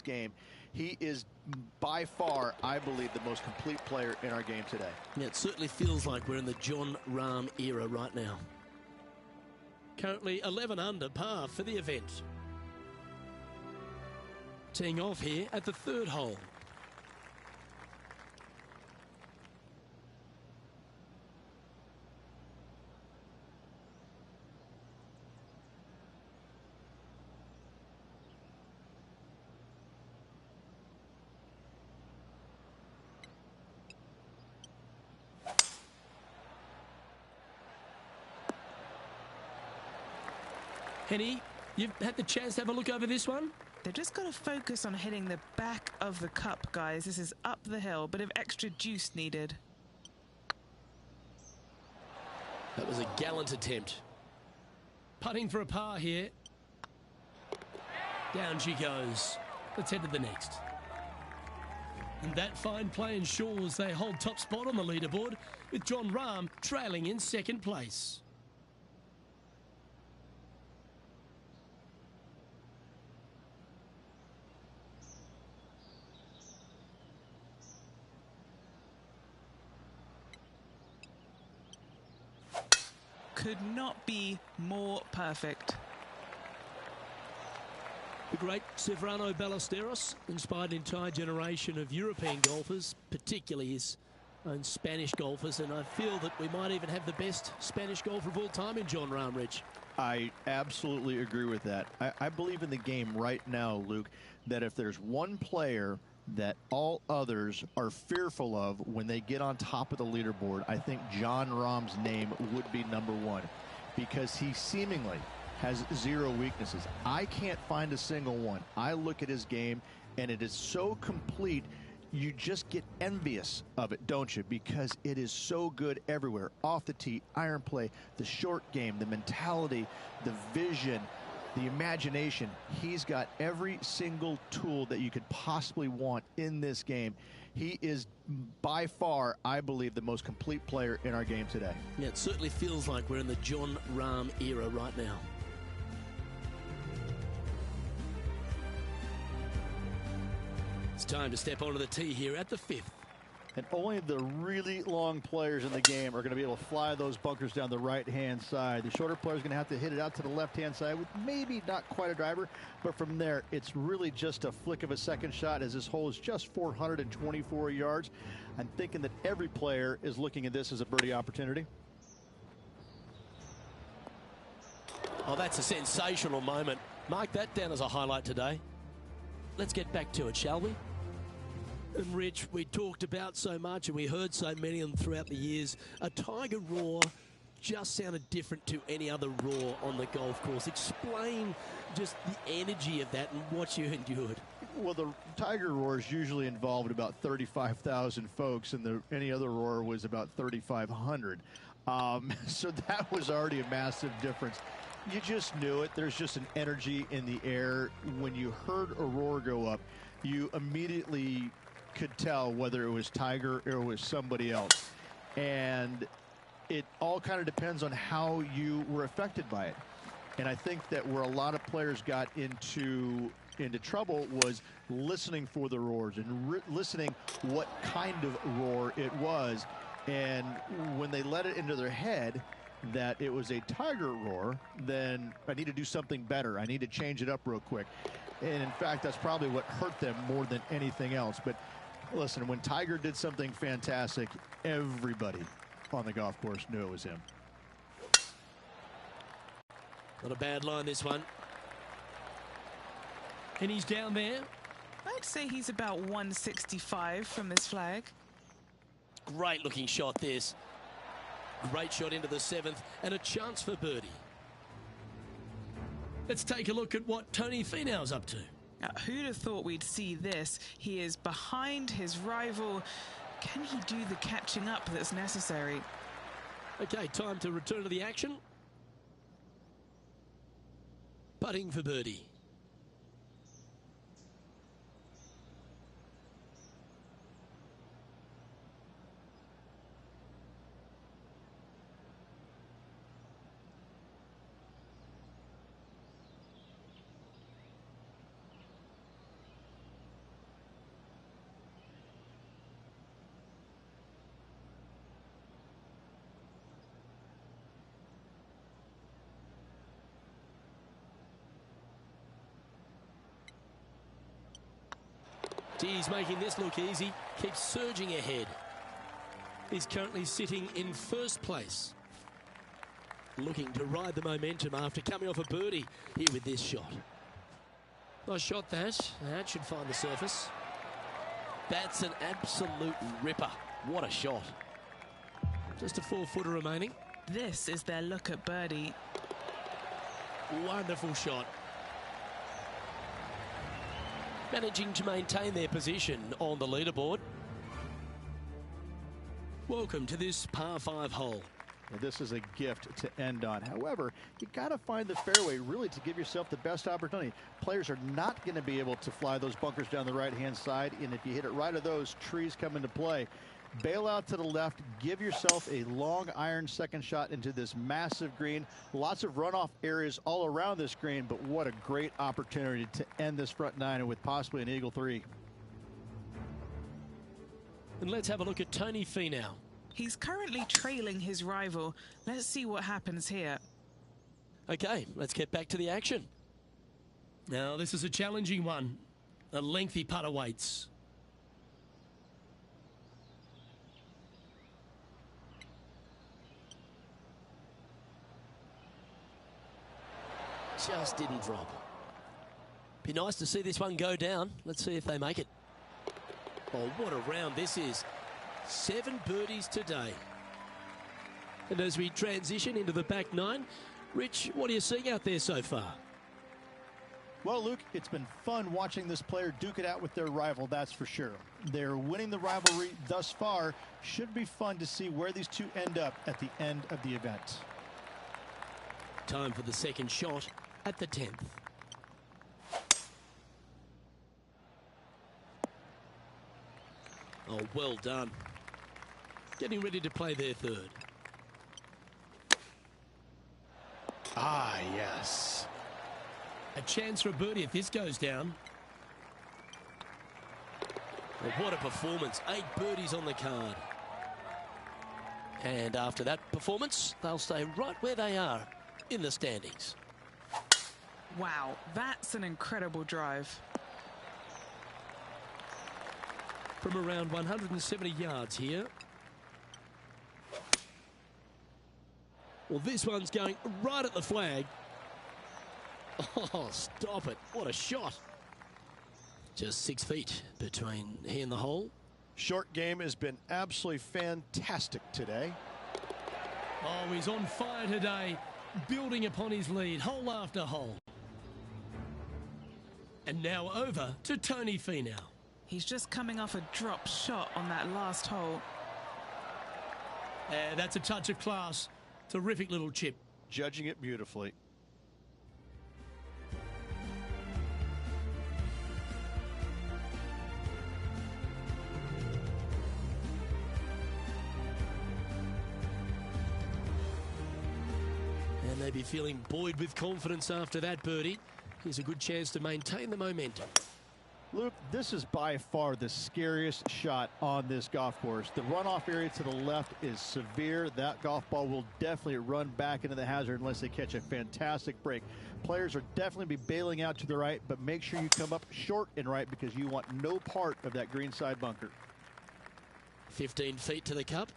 game. He is by far, I believe, the most complete player in our game today. Yeah, it certainly feels like we're in the Jon Rahm era right now. Currently 11 under par for the event. Teeing off here at the third hole. Henny, you've had the chance to have a look over this one? They've just got to focus on hitting the back of the cup, guys. This is up the hill, bit of extra juice needed. That was a gallant attempt. Putting for a par here. Down she goes. Let's head to the next. And that fine play ensures they hold top spot on the leaderboard, with Jon Rahm trailing in second place. Could not be more perfect. The great Severano Ballesteros inspired an entire generation of European golfers, particularly his own Spanish golfers, and I feel that we might even have the best Spanish golfer of all time in Jon Rahm, Rich. I absolutely agree with that. I believe in the game right now, Luke, that if there's one player that all others are fearful of when they get on top of the leaderboard, I think Jon Rahm's name would be number one, because he seemingly has zero weaknesses. I can't find a single one. I look at his game and it is so complete, you just get envious of it, don't you? Because it is so good everywhere. Off the tee, iron play, the short game, the mentality, the vision, the imagination. He's got every single tool that you could possibly want in this game. He is by far, I believe, the most complete player in our game today. Yeah, it certainly feels like we're in the Jon Rahm era right now. It's time to step onto the tee here at the fifth. And only the really long players in the game are going to be able to fly those bunkers down the right-hand side. The shorter players are going to have to hit it out to the left-hand side with maybe not quite a driver, but from there, it's really just a flick of a second shot, as this hole is just 424 yards. I'm thinking that every player is looking at this as a birdie opportunity. Oh, that's a sensational moment. Mark that down as a highlight today. Let's get back to it, shall we? And Rich, we talked about so much and we heard so many of them throughout the years. A Tiger roar just sounded different to any other roar on the golf course. Explain just the energy of that and what you endured. Well, the Tiger roars usually involved about 35,000 folks, and any other roar was about 3,500. So that was already a massive difference. You just knew it. There's just an energy in the air. When you heard a roar go up, you immediately could tell whether it was Tiger or it was somebody else. And it all kind of depends on how you were affected by it. And I think that where a lot of players got into trouble was listening for the roars and listening what kind of roar it was. And when they let it into their head that it was a Tiger roar, then I need to do something better. I need to change it up real quick. And in fact, that's probably what hurt them more than anything else. But listen, when Tiger did something fantastic, everybody on the golf course knew it was him. Not a bad line, this one. And he's down there. I'd say he's about 165 from this flag. Great looking shot, this. Great shot into the seventh and a chance for birdie. Let's take a look at what Tony Finau's up to. Now, who'd have thought we'd see this? He is behind his rival. Can he do the catching up that's necessary? Okay, time to return to the action. Putting for birdie. He's making this look easy, keeps surging ahead. He's currently sitting in first place, looking to ride the momentum after coming off a birdie here with this shot. Nice shot that. That should find the surface. That's an absolute ripper. What a shot. Just a 4-footer remaining. This is their look at birdie. Wonderful shot. Managing to maintain their position on the leaderboard. Welcome to this par 5 hole. Well, this is a gift to end on. However, you got to find the fairway really to give yourself the best opportunity. Players are not going to be able to fly those bunkers down the right-hand side, and if you hit it right of those, trees come into play. Bail out to the left, give yourself a long iron second shot into this massive green. Lots of runoff areas all around this green, but what a great opportunity to end this front nine with possibly an eagle 3. And let's have a look at Tony Finau. He's currently trailing his rival. Let's see what happens here. Okay, let's get back to the action. Now, this is a challenging one. A lengthy putt awaits. Just didn't drop. Be nice to see this one go down. Let's see if they make it. Oh, what a round this is. 7 birdies today. And as we transition into the back nine, Rich, what are you seeing out there so far? Well, Luke, it's been fun watching this player duke it out with their rival, that's for sure. They're winning the rivalry thus far. Should be fun to see where these two end up at the end of the event. Time for the second shot at the 10th. Oh, well done. Getting ready to play their third. Ah, yes. A chance for a birdie if this goes down. Well, what a performance. 8 birdies on the card. And after that performance, they'll stay right where they are in the standings. Wow, that's an incredible drive. From around 170 yards here. Well, this one's going right at the flag. Oh, stop it. What a shot. Just 6 feet between he and the hole. Short game has been absolutely fantastic today. Oh, he's on fire today, building upon his lead, hole after hole. And now over to Tony Finau. He's just coming off a drop shot on that last hole. And that's a touch of class. Terrific little chip. Judging it beautifully. And they'd be feeling buoyed with confidence after that birdie. Here's a good chance to maintain the momentum. Luke, this is by far the scariest shot on this golf course. The runoff area to the left is severe. That golf ball will definitely run back into the hazard unless they catch a fantastic break. Players are definitely be bailing out to the right, but make sure you come up short and right because you want no part of that greenside bunker. 15 feet to the cup.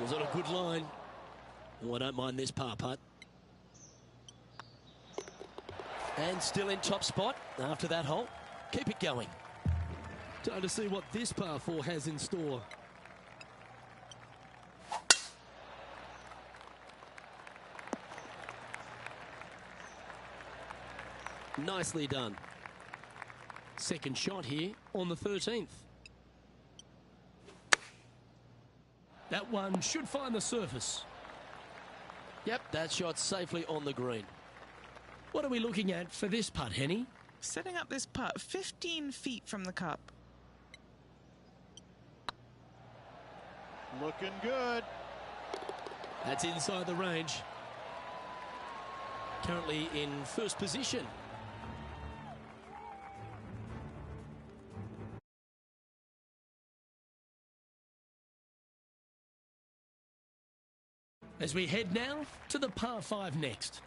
Was on a good line. Oh, I don't mind this par putt. And still in top spot after that hole. Keep it going. Time to see what this par 4 has in store. Nicely done. Second shot here on the 13th. That one should find the surface. Yep, that shot safely on the green. What are we looking at for this putt, Henny? Setting up this putt 15 feet from the cup. Looking good. That's inside the range. Currently in first position. As we head now to the par 5 next.